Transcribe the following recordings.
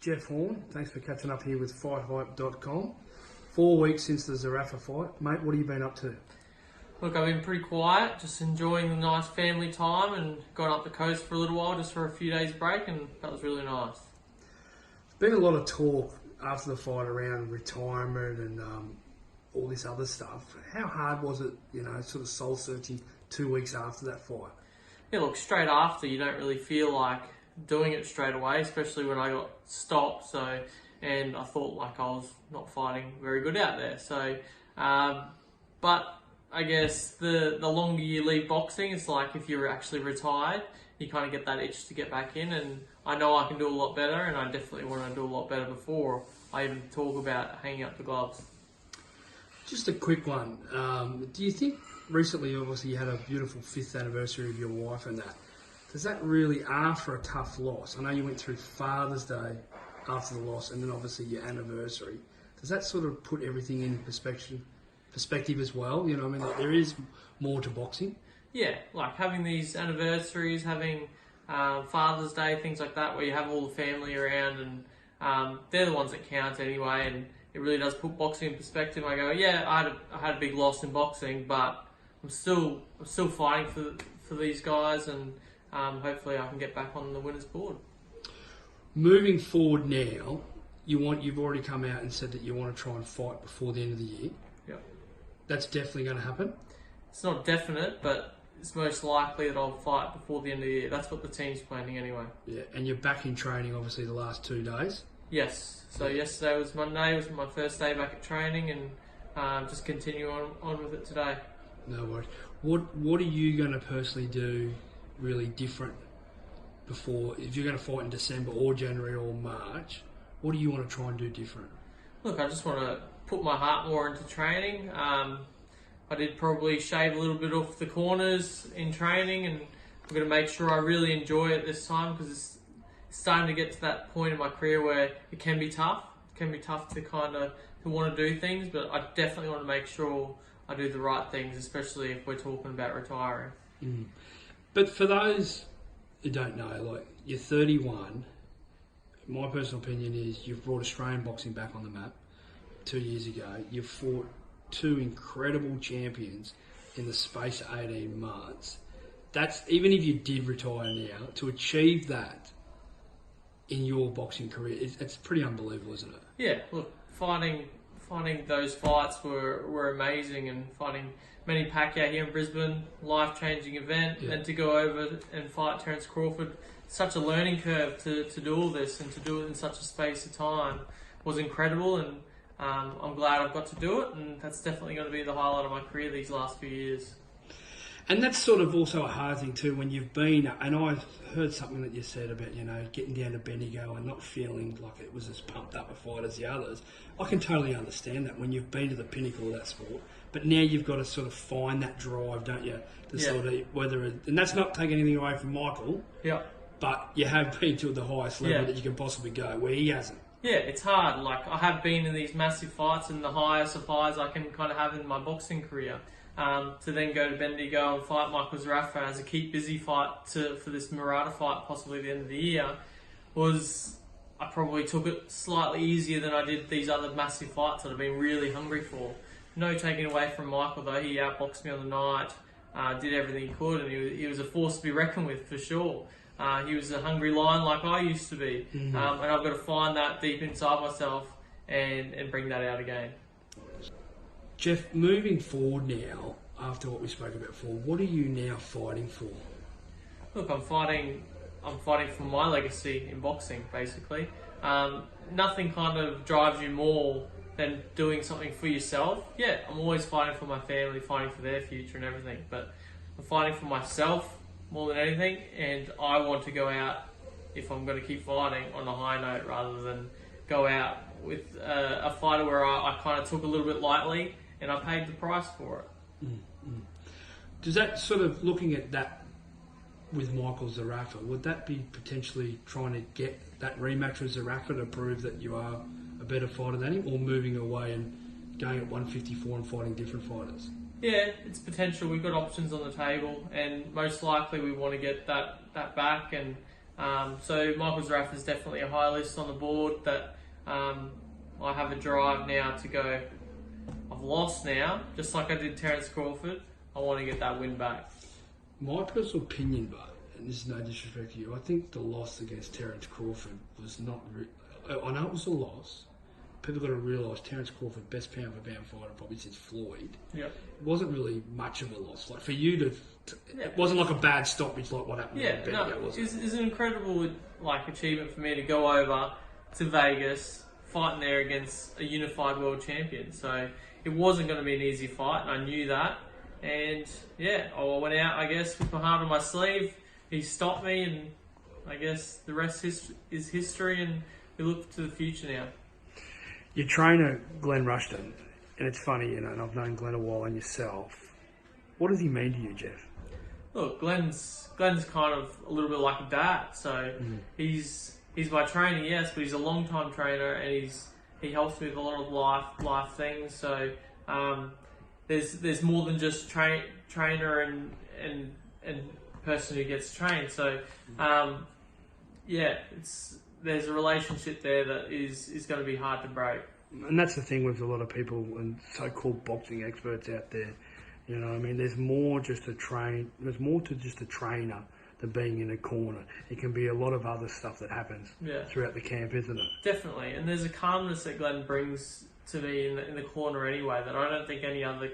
Jeff Horn. Thanks for catching up here with FightHype.com. 4 weeks since the Zerafa fight. Mate, what have you been up to? Look, I've been pretty quiet, just enjoying the nice family time and gone up the coast for a little while just for a few days break, and that was really nice. There's been a lot of talk after the fight around retirement and all this other stuff. How hard was it, sort of soul searching 2 weeks after that fight? Yeah, look, straight after, you don't really feel like doing it straight away, especially when I got stopped. And I thought like I was not fighting very good out there. But I guess the longer you leave boxing, it's like if you're actually retired, you kind of get that itch to get back in. And I know I can do a lot better, and I definitely want to do a lot better before I even talk about hanging up the gloves. Just a quick one. Do you think recently, obviously, you had a beautiful 5th anniversary of your wife and that. Does that really, after a tough loss, I know you went through Father's Day after the loss and then obviously your anniversary, does that sort of put everything in perspective as well? You know what I mean? Like, there is more to boxing. Yeah, like having these anniversaries, having Father's Day, things like that, where you have all the family around, and they're the ones that count anyway, and it really does put boxing in perspective. I go, yeah, I had a big loss in boxing, but I'm still fighting for these guys, and hopefully I can get back on the winner's board. Moving forward now, you've already come out and said that you want to try and fight before the end of the year. Yeah. That's definitely going to happen? It's not definite, but it's most likely that I'll fight before the end of the year. That's what the team's planning anyway. Yeah, and you're back in training obviously the last 2 days? Yes. So yesterday was Monday, was my first day back at training, and just continue on with it today. No worries. What are you going to personally do really different before, if you're going to fight in December or January or March, what do you want to try and do different? Look, I just want to put my heart more into training. I did probably shave a little bit off the corners in training, and I'm going to make sure I really enjoy it this time, because it's starting to get to that point in my career where it can be tough. It can be tough to want to do things, but I definitely want to make sure I do the right things, especially if we're talking about retiring. Mm. But for those who don't know, like, you're 31. My personal opinion is you've brought Australian boxing back on the map 2 years ago. You've fought 2 incredible champions in the space of 18 months. That's, even if you did retire now, to achieve that in your boxing career, it's pretty unbelievable, isn't it? Yeah, look, fighting those fights were amazing, and fighting Manny Pacquiao here in Brisbane, life-changing event, yeah. And to go over and fight Terence Crawford, such a learning curve to do all this, and to do it in such a space of time was incredible, and I'm glad I've got to do it, and that's definitely going to be the highlight of my career these last few years. And that's sort of also a hard thing too when you've been, and I heard something that you said about, getting down to Bendigo and not feeling like it was as pumped up a fight as the others. I can totally understand that when you've been to the pinnacle of that sport, but now you've got to sort of find that drive, don't you? To sort of, and that's not taking anything away from Michael, yeah. But you have been to the highest level that you can possibly go, where he hasn't. Yeah, it's hard. Like, I have been in these massive fights, and the highest of highs I can kind of have in my boxing career. To then go to Bendigo and fight Michael Zerafa as a keep busy fight for this Murata fight, possibly at the end of the year, I probably took it slightly easier than I did these other massive fights that I've been really hungry for. No taking away from Michael though, he outboxed me on the night, did everything he could, and he was a force to be reckoned with for sure. He was a hungry lion like I used to be, and I've got to find that deep inside myself and bring that out again. Jeff, moving forward now, after what we spoke about before, what are you now fighting for? Look, I'm fighting for my legacy in boxing, basically. Nothing kind of drives you more than doing something for yourself. Yeah, I'm always fighting for my family, fighting for their future and everything, but I'm fighting for myself more than anything, and I want to go out, if I'm going to keep fighting, on a high note rather than go out with a fighter where I kind of took a little bit lightly, and I paid the price for it. Does that sort of, looking at that with Michael Zerafa, would that be potentially trying to get that rematch with Zerafa to prove that you are a better fighter than him, or moving away and going at 154 and fighting different fighters? Yeah, it's potential. We've got options on the table, and most likely we want to get that back and So Michael Zerafa is definitely a high list on the board that I have a drive now to go. I've lost now, just like I did Terence Crawford. I want to get that win back. My personal opinion, but, and this is no disrespect to you, I think the loss against Terence Crawford was not... I know it was a loss. People got to realise Terence Crawford, best pound for pound fighter probably since Floyd. Yeah. It wasn't really much of a loss. Like for you to... It wasn't like a bad stoppage like what happened. Yeah, with no, it's an incredible achievement for me to go over to Vegas, fighting there against a unified world champion. So it wasn't going to be an easy fight, and I knew that. And yeah, I went out, I guess, with my heart on my sleeve. He stopped me, and I guess the rest is history, and we look to the future now. Your trainer, Glenn Rushton, and it's funny, and I've known Glenn a while and yourself. What does he mean to you, Jeff? Look, Glenn's kind of a little bit like a dad. So he's my trainer, yes, but he's a long time trainer, and he helps me with a lot of life things. So there's more than just trainer and person who gets trained. So there's a relationship there that is going to be hard to break. And that's the thing with a lot of people and so-called boxing experts out there. You know, I mean, there's more to just a trainer than being in a corner. It can be a lot of other stuff that happens throughout the camp, isn't it? Definitely, and there's a calmness that Glenn brings to me in the corner anyway that I don't think any other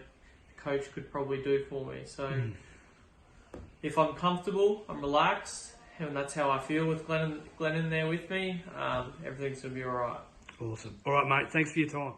coach could probably do for me. So if I'm comfortable, I'm relaxed, and that's how I feel with Glenn in there with me, everything's going to be all right. Awesome. All right, mate. Thanks for your time.